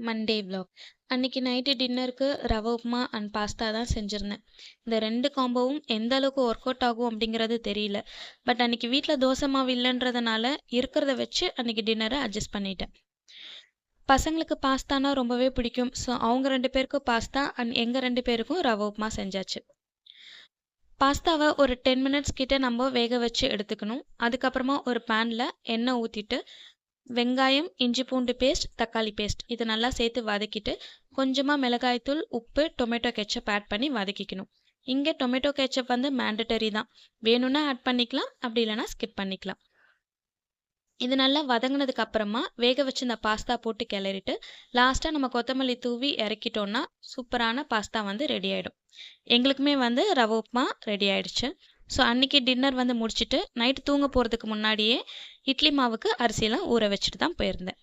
Monday vlog. அன்னைக்கு night டின்னருக்கு rava upma and pasta தான் செஞ்சுருந்தேன். இந்த 2 காம்போவும் எந்த அளவுக்கு ஒர்க் அவுட் ஆகும் அப்படிங்கிறது தெரியல. பட் அன்னைக்கு வீட்டில் தோசை மாவு இல்லைன்றதுனால இருக்கிறத வச்சு அன்னைக்கு டின்னரை அட்ஜஸ்ட் பண்ணிட்டேன். பசங்களுக்கு பாஸ்தானா ரொம்பவே பிடிக்கும். ஸோ அவங்க 2 பேருக்கும் பாஸ்தா அண்ட் எங்கள் 2 பேருக்கும் ரவா உப்புமா செஞ்சாச்சு. பாஸ்தாவை ஒரு 10 மினிட்ஸ் கிட்ட நம்ம வேக வச்சு எடுத்துக்கணும். அதுக்கப்புறமா ஒரு பேனில் எண்ணெய் ஊற்றிட்டு வெங்காயம், இஞ்சி பூண்டு பேஸ்ட், தக்காளி பேஸ்ட் இது நல்லா சேர்த்து வதக்கிட்டு கொஞ்சமாக மிளகாய்த்தூள், உப்பு, டொமேட்டோ கெச்சப் ஆட் பண்ணி வதக்கிக்கணும். இங்கே டொமேட்டோ கெச்சப் வந்து மேண்டட்டரி தான். வேணும்னா ஆட் பண்ணிக்கலாம், அப்படி இல்லைனா ஸ்கிப் பண்ணிக்கலாம். இது நல்லா வதங்கினதுக்கு அப்புறமா வேக வச்சு இந்த பாஸ்தா போட்டு கிளறிட்டு லாஸ்ட்டாக நம்ம கொத்தமல்லி தூவி இறக்கிட்டோன்னா சூப்பரான பாஸ்தா வந்து ரெடி ஆகிடும். எங்களுக்குமே வந்து ரவா உப்புமா ரெடி ஆகிடுச்சு. ஸோ அன்றைக்கி டின்னர் வந்து முடிச்சுட்டு நைட்டு தூங்க போகிறதுக்கு முன்னாடியே இட்லி மாவுக்கு அரிசியெல்லாம் ஊற வச்சுட்டு தான் போயிருந்தேன்.